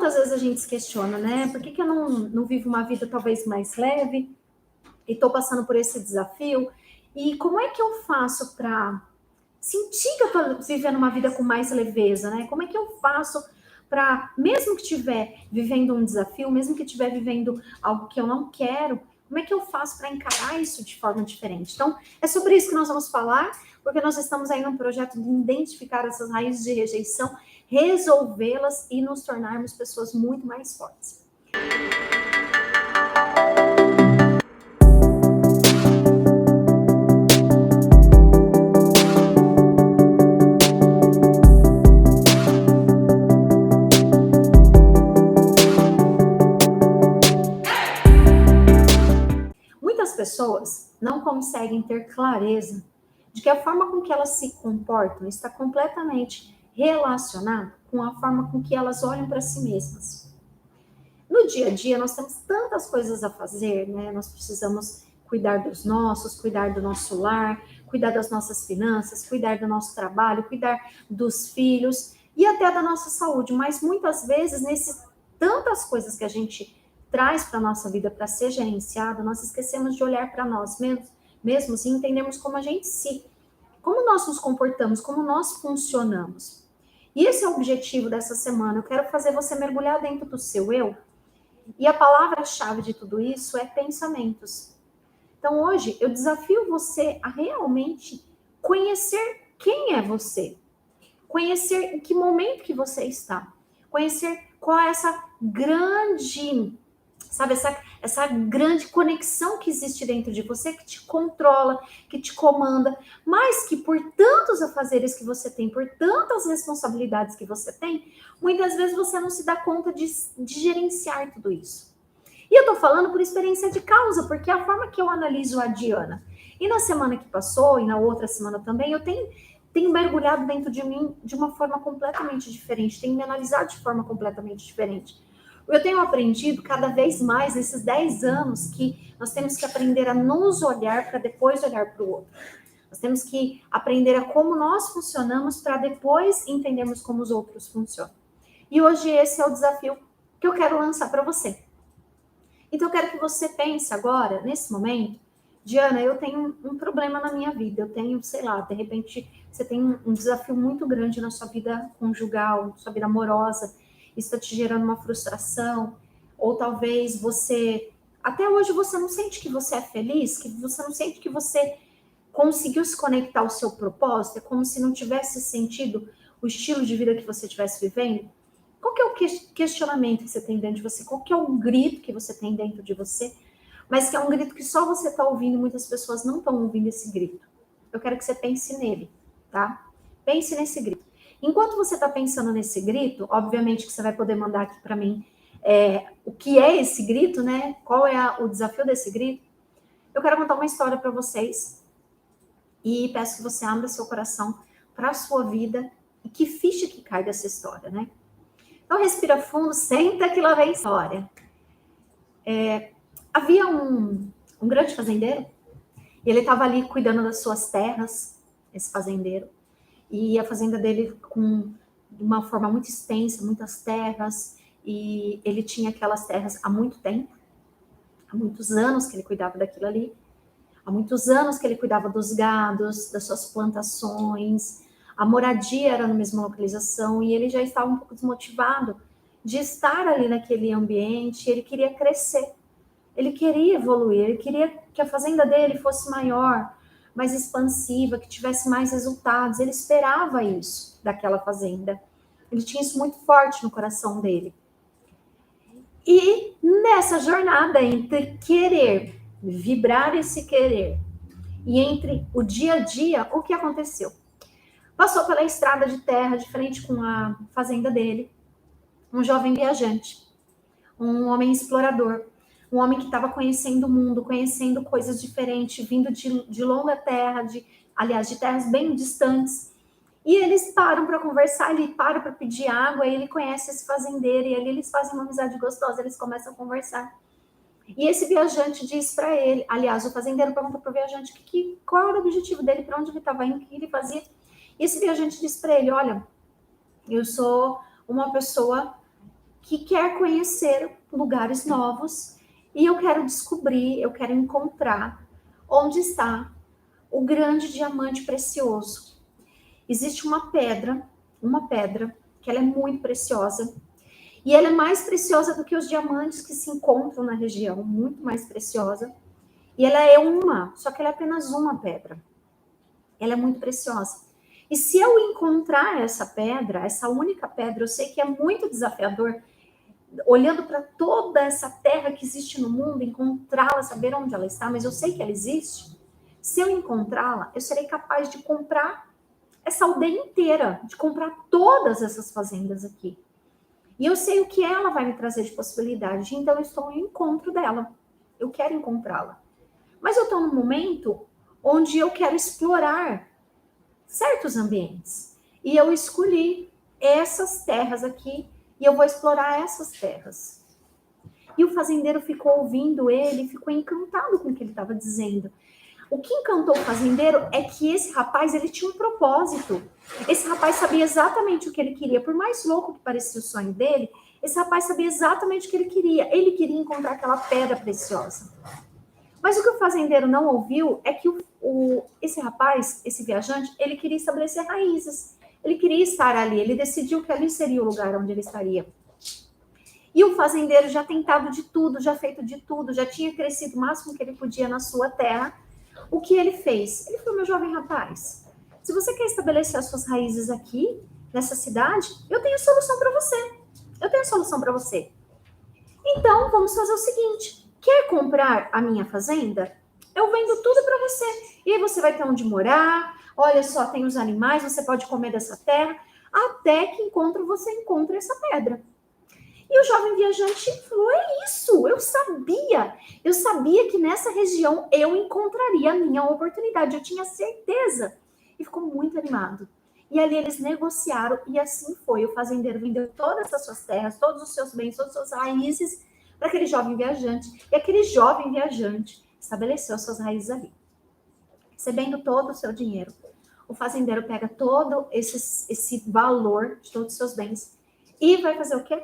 Quantas vezes a gente se questiona, né? Por que eu não vivo uma vida talvez mais leve e estou passando por esse desafio? E como é que eu faço para sentir que eu estou vivendo uma vida com mais leveza, né? Como é que eu faço para, mesmo que estiver vivendo um desafio, mesmo que estiver vivendo algo que eu não quero, como é que eu faço para encarar isso de forma diferente? Então, é sobre isso que nós vamos falar, porque nós estamos aí num projeto de identificar essas raízes de rejeição, resolvê-las e nos tornarmos pessoas muito mais fortes. Muitas pessoas não conseguem ter clareza de que a forma com que elas se comportam está completamente relacionada com a forma com que elas olham para si mesmas. No dia a dia, nós temos tantas coisas a fazer, né? Nós precisamos cuidar dos nossos, cuidar do nosso lar, cuidar das nossas finanças, cuidar do nosso trabalho, cuidar dos filhos e até da nossa saúde. Mas muitas vezes, nesses tantas coisas que a gente traz para a nossa vida para ser gerenciada, nós esquecemos de olhar para nós mesmos e entendemos como nós nos comportamos, como nós funcionamos. E esse é o objetivo dessa semana. Eu quero fazer você mergulhar dentro do seu eu. E a palavra-chave de tudo isso é pensamentos. Então, hoje, eu desafio você a realmente conhecer quem é você. Conhecer em que momento que você está. Conhecer qual é essa grande, sabe, essa grande conexão que existe dentro de você, que te controla, que te comanda, mas que por tantos afazeres que você tem, por tantas responsabilidades que você tem, muitas vezes você não se dá conta de gerenciar tudo isso. E eu tô falando por experiência de causa, porque é a forma que eu analiso a Diana. E na semana que passou, e na outra semana também, eu tenho mergulhado dentro de mim de uma forma completamente diferente, tenho me analisado de forma completamente diferente. Eu tenho aprendido cada vez mais nesses 10 anos que nós temos que aprender a nos olhar para depois olhar para o outro. Nós temos que aprender a como nós funcionamos para depois entendermos como os outros funcionam. E hoje esse é o desafio que eu quero lançar para você. Então eu quero que você pense agora, nesse momento, Diana, eu tenho um problema na minha vida, eu tenho, sei lá, de repente você tem um desafio muito grande na sua vida conjugal, na sua vida amorosa, isso está te gerando uma frustração, ou talvez você, até hoje você não sente que você é feliz, que você não sente que você conseguiu se conectar ao seu propósito, é como se não tivesse sentido o estilo de vida que você estivesse vivendo. Qual que é o questionamento que você tem dentro de você? Qual que é o grito que você tem dentro de você? Mas que é um grito que só você está ouvindo, muitas pessoas não estão ouvindo esse grito. Eu quero que você pense nele, tá? Pense nesse grito. Enquanto você está pensando nesse grito, obviamente que você vai poder mandar aqui para mim o que é esse grito, né? Qual é o desafio desse grito? Eu quero contar uma história para vocês e peço que você abra seu coração para a sua vida e que ficha que cai dessa história, né? Então, respira fundo, senta que lá vem a história. Havia um grande fazendeiro, e ele estava ali cuidando das suas terras, esse fazendeiro, e a fazenda dele com uma forma muito extensa, muitas terras, e ele tinha aquelas terras há muito tempo, há muitos anos que ele cuidava daquilo ali, há muitos anos que ele cuidava dos gados, das suas plantações, a moradia era na mesma localização, e ele já estava um pouco desmotivado de estar ali naquele ambiente, ele queria crescer, ele queria evoluir, ele queria que a fazenda dele fosse maior, mais expansiva, que tivesse mais resultados, ele esperava isso daquela fazenda, ele tinha isso muito forte no coração dele. E nessa jornada entre querer, vibrar esse querer, e entre o dia a dia, o que aconteceu? Passou pela estrada de terra, de frente com a fazenda dele, um jovem viajante, um homem explorador, um homem que estava conhecendo o mundo, conhecendo coisas diferentes, vindo de longa terra, aliás, de terras bem distantes. E eles param para conversar, ele para pedir água, e ele conhece esse fazendeiro, e ali eles fazem uma amizade gostosa, eles começam a conversar. E esse viajante diz para ele, aliás, o fazendeiro pergunta para o viajante qual era o objetivo dele, para onde ele estava indo, o que ele fazia. E esse viajante diz para ele, olha, eu sou uma pessoa que quer conhecer lugares novos e eu quero descobrir, eu quero encontrar onde está o grande diamante precioso. Existe uma pedra que ela é muito preciosa e ela é mais preciosa do que os diamantes que se encontram na região, muito mais preciosa. E ela é só que ela é apenas uma pedra. Ela é muito preciosa. E se eu encontrar essa pedra, essa única pedra, eu sei que é muito desafiador, olhando para toda essa terra que existe no mundo, encontrá-la, saber onde ela está, mas eu sei que ela existe. Se eu encontrá-la, eu serei capaz de comprar essa aldeia inteira, de comprar todas essas fazendas aqui. E eu sei o que ela vai me trazer de possibilidade, então eu estou em encontro dela. Eu quero encontrá-la. Mas eu estou num momento onde eu quero explorar certos ambientes. E eu escolhi essas terras aqui e eu vou explorar essas terras. E o fazendeiro ficou ouvindo ele, ficou encantado com o que ele estava dizendo. O que encantou o fazendeiro é que esse rapaz, ele tinha um propósito. Esse rapaz sabia exatamente o que ele queria. Por mais louco que parecia o sonho dele, esse rapaz sabia exatamente o que ele queria. Ele queria encontrar aquela pedra preciosa. Mas o que o fazendeiro não ouviu é que esse rapaz, esse viajante, ele queria estabelecer raízes. Ele queria estar ali. Ele decidiu que ali seria o lugar onde ele estaria. E o fazendeiro já tentado de tudo, já feito de tudo, já tinha crescido o máximo que ele podia na sua terra. O que ele fez? Ele falou, meu jovem rapaz, se você quer estabelecer as suas raízes aqui, nessa cidade, eu tenho solução para você. Eu tenho solução para você. Então, vamos fazer o seguinte. Quer comprar a minha fazenda? Eu vendo tudo para você. E aí você vai ter onde morar. Olha só, tem os animais, você pode comer dessa terra. Até que você encontra essa pedra. E o jovem viajante falou, é isso, eu sabia que nessa região eu encontraria a minha oportunidade, eu tinha certeza. E ficou muito animado. E ali eles negociaram e assim foi. O fazendeiro vendeu todas as suas terras, todos os seus bens, todas as suas raízes para aquele jovem viajante. E aquele jovem viajante estabeleceu suas raízes ali. Recebendo todo o seu dinheiro, o fazendeiro pega todo esse valor de todos os seus bens e vai fazer o quê?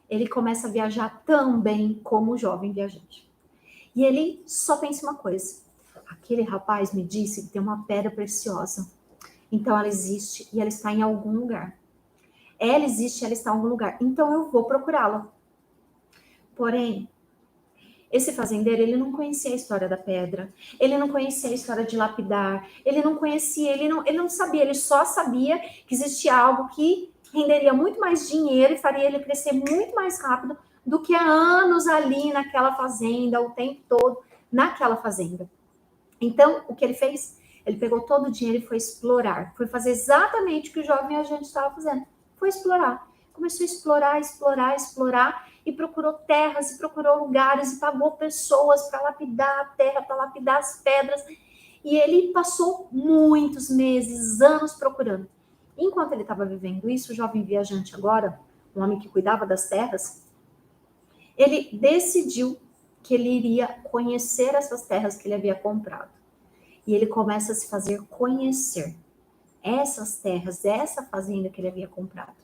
Ele começa a viajar também como jovem viajante. E ele só pensa uma coisa. Aquele rapaz me disse que tem uma pedra preciosa. Então ela existe e ela está em algum lugar. Ela existe e ela está em algum lugar. Então eu vou procurá-la. Porém, esse fazendeiro, ele não conhecia a história da pedra. Ele não conhecia a história de lapidar. Ele não conhecia, ele não sabia. Ele só sabia que existia algo que renderia muito mais dinheiro e faria ele crescer muito mais rápido do que há anos ali naquela fazenda, o tempo todo naquela fazenda. Então, o que ele fez? Ele pegou todo o dinheiro e foi explorar. Foi fazer exatamente o que o jovem agente estava fazendo. Foi explorar. Começou a explorar e procurou terras e procurou lugares e pagou pessoas para lapidar a terra, para lapidar as pedras. E ele passou muitos meses, anos procurando. Enquanto ele estava vivendo isso, o jovem viajante agora, um homem que cuidava das terras, ele decidiu que ele iria conhecer essas terras que ele havia comprado. E ele começa a se fazer conhecer essas terras, essa fazenda que ele havia comprado.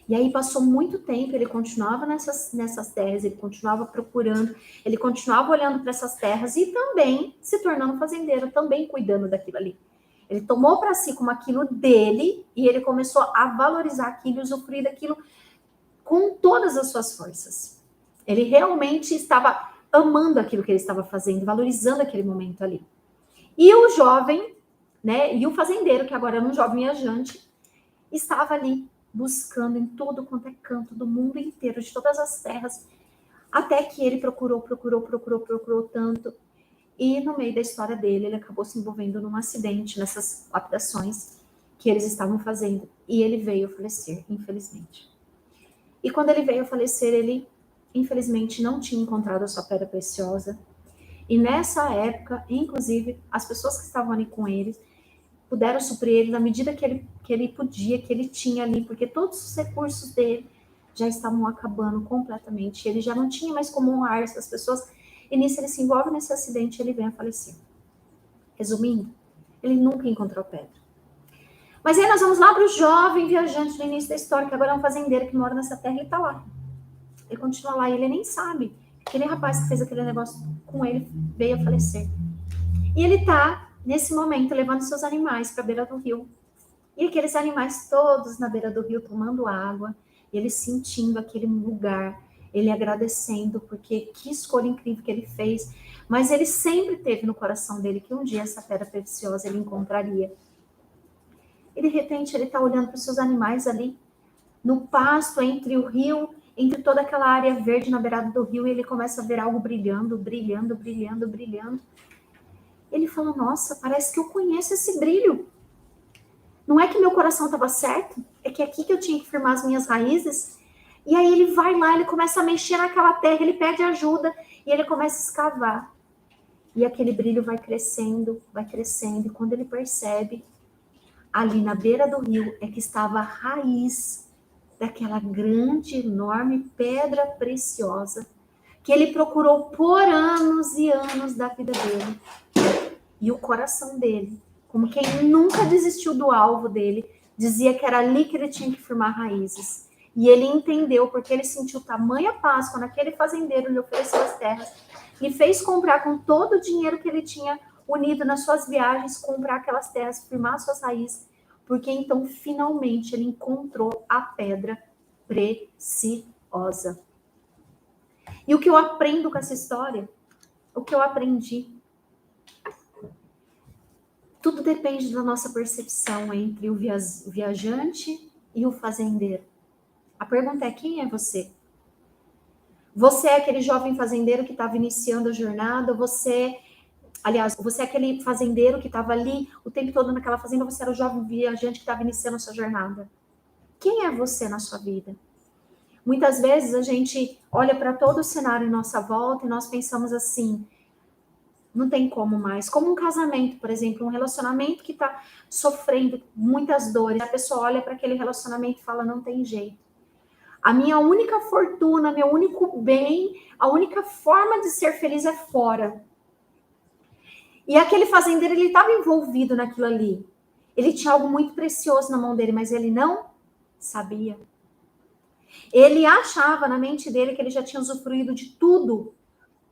E aí passou muito tempo, ele continuava nessas terras, ele continuava procurando, ele continuava olhando para essas terras e também se tornando fazendeiro, também cuidando daquilo ali. Ele tomou para si como aquilo dele e ele começou a valorizar aquilo, usufruir daquilo com todas as suas forças. Ele realmente estava amando aquilo que ele estava fazendo, valorizando aquele momento ali. E o jovem, né, e o fazendeiro, que agora era um jovem viajante, estava ali buscando em todo quanto é canto do mundo inteiro, de todas as terras, até que ele procurou tanto. E no meio da história dele, ele acabou se envolvendo num acidente, nessas lapidações que eles estavam fazendo. E ele veio a falecer, infelizmente. E quando ele veio a falecer, ele, infelizmente, não tinha encontrado a sua pedra preciosa. E nessa época, inclusive, as pessoas que estavam ali com ele puderam suprir ele na medida que ele podia, que ele tinha ali, porque todos os recursos dele já estavam acabando completamente. Ele já não tinha mais como honrar essas pessoas. E nisso ele se envolve nesse acidente e ele vem a falecer. Resumindo, ele nunca encontrou pedra. Mas aí nós vamos lá para o jovem viajante no início da história, que agora é um fazendeiro que mora nessa terra e está lá. Ele continua lá e ele nem sabe. Aquele rapaz que fez aquele negócio com ele veio a falecer. E ele está, nesse momento, levando seus animais para a beira do rio. E aqueles animais todos na beira do rio tomando água, ele sentindo aquele lugar, ele agradecendo, porque que escolha incrível que ele fez. Mas ele sempre teve no coração dele que um dia essa pedra preciosa ele encontraria. E de repente ele está olhando para os seus animais ali, no pasto, entre o rio, entre toda aquela área verde na beirada do rio, e ele começa a ver algo brilhando, brilhando, brilhando, brilhando. Ele fala, nossa, parece que eu conheço esse brilho. Não é que meu coração estava certo, é que é aqui que eu tinha que firmar as minhas raízes. E aí ele vai lá, ele começa a mexer naquela terra, ele pede ajuda e ele começa a escavar. E aquele brilho vai crescendo, e quando ele percebe, ali na beira do rio é que estava a raiz daquela grande, enorme pedra preciosa que ele procurou por anos e anos da vida dele. E o coração dele, como quem nunca desistiu do alvo dele, dizia que era ali que ele tinha que firmar raízes. E ele entendeu, porque ele sentiu tamanha paz quando aquele fazendeiro lhe ofereceu as terras, lhe fez comprar com todo o dinheiro que ele tinha unido nas suas viagens, comprar aquelas terras, firmar suas raízes, porque então finalmente ele encontrou a pedra preciosa. E o que eu aprendo com essa história, o que eu aprendi, tudo depende da nossa percepção entre o viajante e o fazendeiro. A pergunta é, quem é você? Você é aquele jovem fazendeiro que estava iniciando a jornada? Você é aquele fazendeiro que estava ali o tempo todo naquela fazenda? Você era o jovem viajante que estava iniciando a sua jornada? Quem é você na sua vida? Muitas vezes a gente olha para todo o cenário em nossa volta e nós pensamos assim, não tem como mais. Como um casamento, por exemplo, um relacionamento que está sofrendo muitas dores. A pessoa olha para aquele relacionamento e fala, não tem jeito. A minha única fortuna, meu único bem, a única forma de ser feliz é fora. E aquele fazendeiro, ele estava envolvido naquilo ali. Ele tinha algo muito precioso na mão dele, mas ele não sabia. Ele achava na mente dele que ele já tinha usufruído de tudo.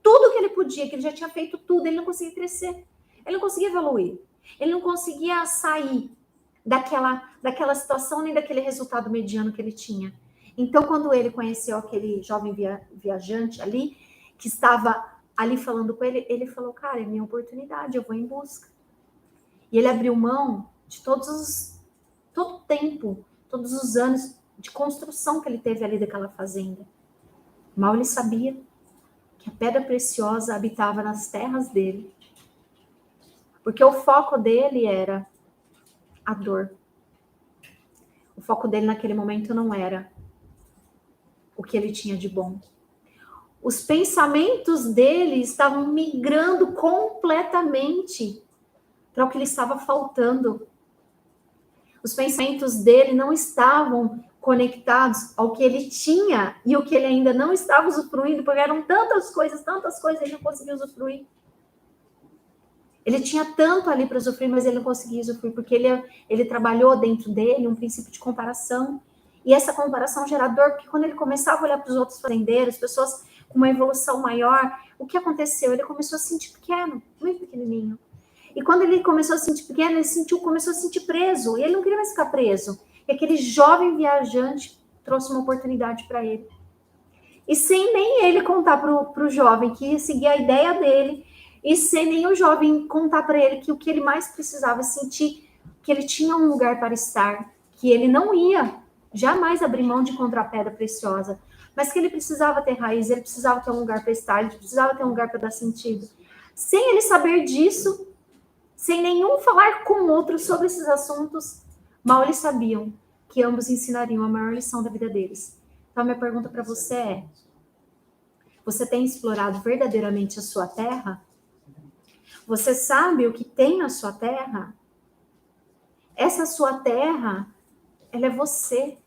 Tudo que ele podia, que ele já tinha feito tudo, ele não conseguia crescer, ele não conseguia evoluir, ele não conseguia sair daquela situação nem daquele resultado mediano que ele tinha. Então, quando ele conheceu aquele jovem viajante ali, que estava ali falando com ele, ele falou, cara, é minha oportunidade, eu vou em busca. E ele abriu mão de todo o tempo, todos os anos de construção que ele teve ali daquela fazenda. Mal ele sabia que a pedra preciosa habitava nas terras dele. Porque o foco dele era a dor. O foco dele naquele momento não era o que ele tinha de bom. Os pensamentos dele estavam migrando completamente para o que lhe estava faltando. Os pensamentos dele não estavam conectados ao que ele tinha e o que ele ainda não estava usufruindo, porque eram tantas coisas, ele não conseguia usufruir. Ele tinha tanto ali para usufruir, mas ele não conseguia usufruir, porque ele trabalhou dentro dele um princípio de comparação, e essa comparação gera dor, porque quando ele começava a olhar para os outros fazendeiros, pessoas com uma evolução maior, o que aconteceu? Ele começou a se sentir pequeno, muito pequenininho. E quando ele começou a se sentir pequeno, ele começou a se sentir preso, e ele não queria mais ficar preso. E aquele jovem viajante trouxe uma oportunidade para ele. E sem nem ele contar para o jovem que ia seguir a ideia dele, e sem nem o jovem contar para ele que o que ele mais precisava sentir, que ele tinha um lugar para estar, que ele não ia jamais abrir mão de encontrar a pedra preciosa, mas que ele precisava ter raiz, ele precisava ter um lugar para estar, ele precisava ter um lugar para dar sentido. Sem ele saber disso, sem nenhum falar com o outro sobre esses assuntos, mal eles sabiam que ambos ensinariam a maior lição da vida deles. Então, minha pergunta para você é, você tem explorado verdadeiramente a sua terra? Você sabe o que tem na sua terra? Essa sua terra, ela é você.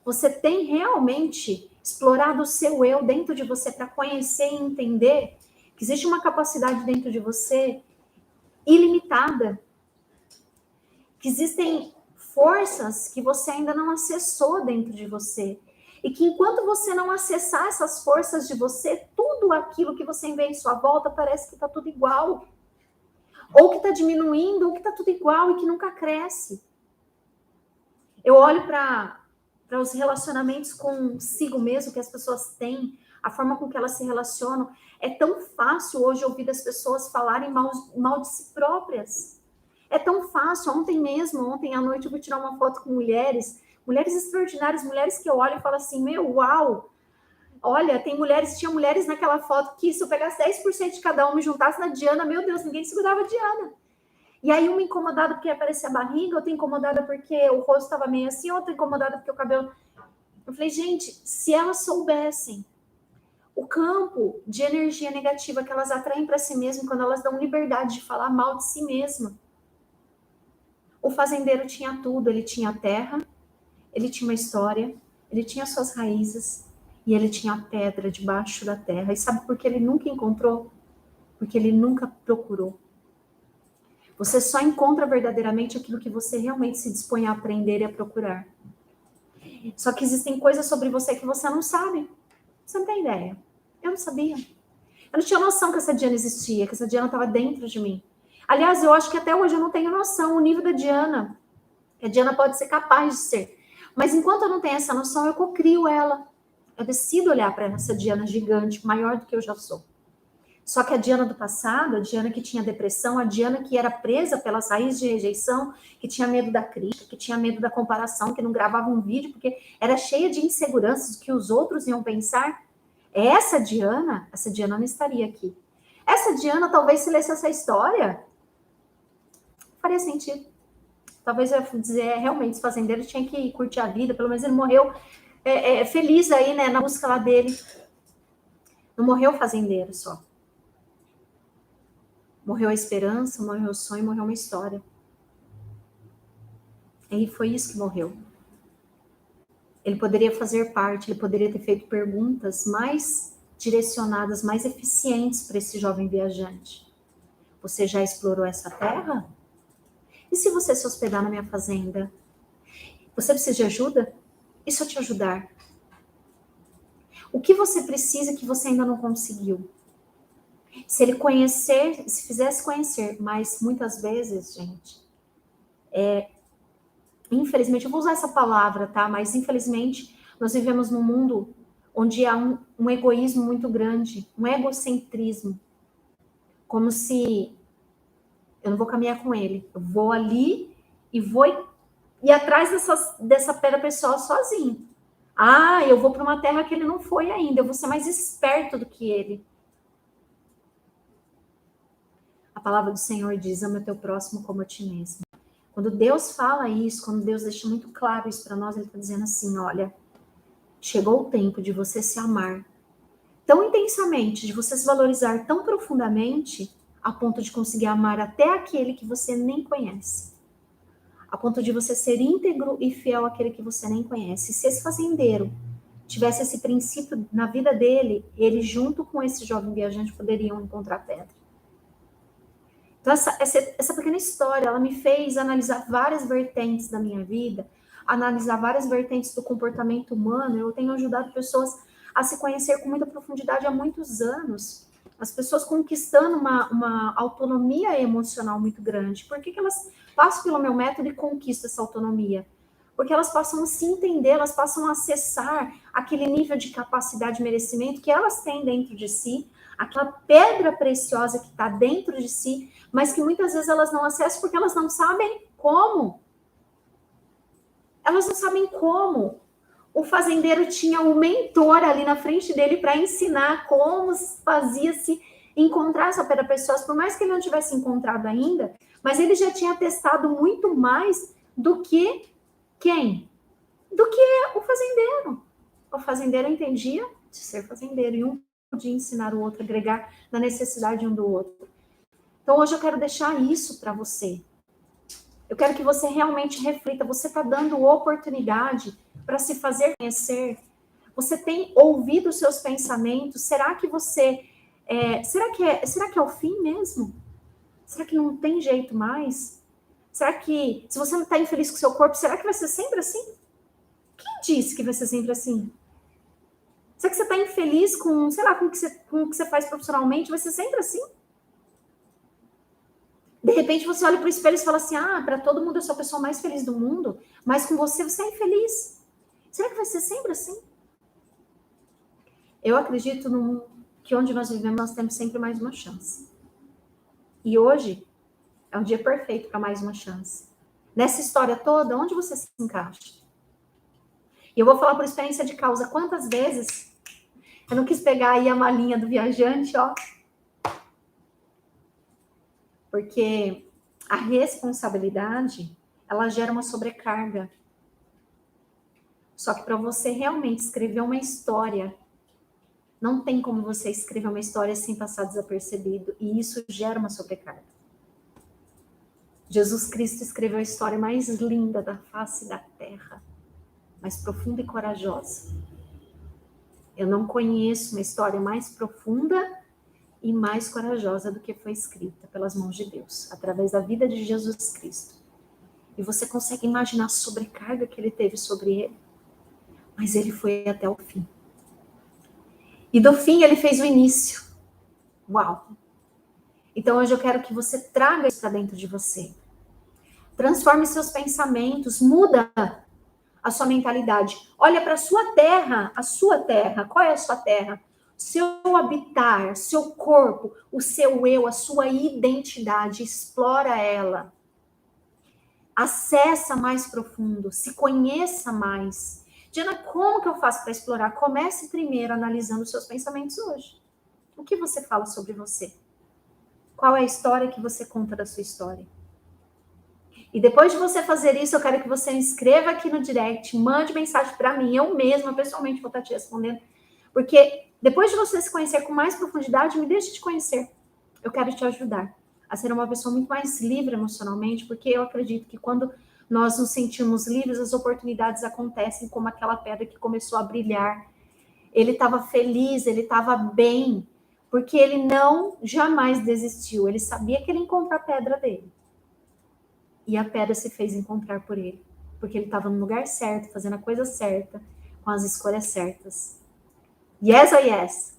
Você tem realmente explorado o seu eu dentro de você para conhecer e entender que existe uma capacidade dentro de você ilimitada. que existem forças que você ainda não acessou dentro de você. E que enquanto você não acessar essas forças de você, tudo aquilo que você vê em sua volta parece que está tudo igual. Ou que está diminuindo, ou que está tudo igual e que nunca cresce. Eu olho para os relacionamentos consigo mesmo que as pessoas têm, a forma com que elas se relacionam. É tão fácil hoje ouvir as pessoas falarem mal de si próprias. É tão fácil. Ontem à noite, eu vou tirar uma foto com mulheres extraordinárias, mulheres que eu olho e falo assim, meu, uau! Olha, tinha mulheres naquela foto que se eu pegasse 10% de cada uma e juntasse na Diana, meu Deus, ninguém segurava a Diana. E aí uma incomodada porque aparecia a barriga, outra incomodada porque o rosto estava meio assim, outra incomodada porque o cabelo... Eu falei, gente, se elas soubessem o campo de energia negativa que elas atraem para si mesmas quando elas dão liberdade de falar mal de si mesma. O fazendeiro tinha tudo, ele tinha a terra, ele tinha uma história, ele tinha suas raízes e ele tinha a pedra debaixo da terra. E sabe por que ele nunca encontrou? Porque ele nunca procurou. Você só encontra verdadeiramente aquilo que você realmente se dispõe a aprender e a procurar. Só que existem coisas sobre você que você não sabe. Você não tem ideia. Eu não sabia. Eu não tinha noção que essa Diana existia, que essa Diana estava dentro de mim. Aliás, eu acho que até hoje eu não tenho noção o nível da Diana. Que a Diana pode ser capaz de ser. Mas enquanto eu não tenho essa noção, eu cocrio ela. Eu decido olhar para essa Diana gigante, maior do que eu já sou. Só que a Diana do passado, a Diana que tinha depressão, a Diana que era presa pelas raízes de rejeição, que tinha medo da crítica, que tinha medo da comparação, que não gravava um vídeo porque era cheia de inseguranças que os outros iam pensar. Essa Diana não estaria aqui. Essa Diana, talvez se lesse essa história, faria sentido. Talvez eu ia dizer, realmente, esse fazendeiro tinha que curtir a vida, pelo menos ele morreu feliz aí, né, na busca lá dele. Não morreu o fazendeiro só. Morreu a esperança, morreu o sonho, morreu uma história. E foi isso que morreu. Ele poderia fazer parte, ele poderia ter feito perguntas mais direcionadas, mais eficientes para esse jovem viajante. Você já explorou essa terra? E se você se hospedar na minha fazenda? Você precisa de ajuda? E se eu te ajudar? O que você precisa que você ainda não conseguiu? Se ele conhecer, se fizesse conhecer, mas muitas vezes, gente, infelizmente, eu vou usar essa palavra, tá? Mas infelizmente, nós vivemos num mundo onde há um egoísmo muito grande, um egocentrismo, como se eu não vou caminhar com ele, eu vou ali e vou ir atrás dessa pedra pessoal sozinho. Ah, eu vou para uma terra que ele não foi ainda, eu vou ser mais esperto do que ele. A palavra do Senhor diz, ama o teu próximo como a ti mesmo. Quando Deus fala isso, quando Deus deixa muito claro isso para nós, ele está dizendo assim, olha, chegou o tempo de você se amar tão intensamente, de você se valorizar tão profundamente, a ponto de conseguir amar até aquele que você nem conhece. A ponto de você ser íntegro e fiel àquele que você nem conhece. Se esse fazendeiro tivesse esse princípio na vida dele, ele junto com esse jovem viajante poderiam encontrar pedra. Então, essa pequena história, ela me fez analisar várias vertentes da minha vida, analisar várias vertentes do comportamento humano. Eu tenho ajudado pessoas a se conhecer com muita profundidade há muitos anos. As pessoas conquistando uma autonomia emocional muito grande. Por que elas passam pelo meu método e conquistam essa autonomia? Porque elas passam a se entender, elas passam a acessar aquele nível de capacidade e merecimento que elas têm dentro de si, aquela pedra preciosa que está dentro de si, mas que muitas vezes elas não acessam porque elas não sabem como. Elas não sabem como. O fazendeiro tinha um mentor ali na frente dele para ensinar como fazia-se encontrar essa pedra preciosa, por mais que ele não tivesse encontrado ainda, mas ele já tinha testado muito mais do que quem? Do que o fazendeiro. O fazendeiro entendia de ser fazendeiro e um podia ensinar o outro, agregar na necessidade um do outro. Então, hoje eu quero deixar isso para você. Eu quero que você realmente reflita. Você está dando oportunidade para se fazer conhecer? Você tem ouvido os seus pensamentos? Será que você... será que é o fim mesmo? Será que não tem jeito mais? Será que, se você não está infeliz com o seu corpo, será que vai ser sempre assim? Quem disse que vai ser sempre assim? Será que você está infeliz com, sei lá, com o que você faz profissionalmente? Vai ser sempre assim? De repente você olha para o espelho e fala assim, para todo mundo eu sou a pessoa mais feliz do mundo, mas com você é infeliz. Será que vai ser sempre assim? Eu acredito que onde nós vivemos nós temos sempre mais uma chance. E hoje é um dia perfeito para mais uma chance. Nessa história toda, onde você se encaixa? E eu vou falar por experiência de causa. Quantas vezes eu não quis pegar aí a malinha do viajante, ó. Porque a responsabilidade, ela gera uma sobrecarga. Só que para você realmente escrever uma história, não tem como você escrever uma história sem passar desapercebido. E isso gera uma sobrecarga. Jesus Cristo escreveu a história mais linda da face da terra, mais profunda e corajosa. Eu não conheço uma história mais profunda e mais corajosa do que foi escrita pelas mãos de Deus, através da vida de Jesus Cristo. E você consegue imaginar a sobrecarga que ele teve sobre ele? Mas ele foi até o fim. E do fim ele fez o início. Uau! Então hoje eu quero que você traga isso para dentro de você. Transforme seus pensamentos, muda a sua mentalidade. Olha para a sua terra. Qual é a sua terra? Seu habitar, seu corpo, o seu eu, a sua identidade. Explora ela. Acessa mais profundo, se conheça mais. Diana, como que eu faço para explorar? Comece primeiro analisando os seus pensamentos hoje. O que você fala sobre você? Qual é a história que você conta da sua história? E depois de você fazer isso, eu quero que você me escreva aqui no direct, mande mensagem para mim, eu mesma, pessoalmente, vou estar te respondendo. Porque depois de você se conhecer com mais profundidade, me deixe te conhecer. Eu quero te ajudar a ser uma pessoa muito mais livre emocionalmente, porque eu acredito que quando nós nos sentimos livres, as oportunidades acontecem, como aquela pedra que começou a brilhar. Ele estava feliz, ele estava bem, porque ele não jamais desistiu. Ele sabia que ele ia encontrar a pedra dele. E a pedra se fez encontrar por ele, porque ele estava no lugar certo, fazendo a coisa certa, com as escolhas certas. Yes or yes?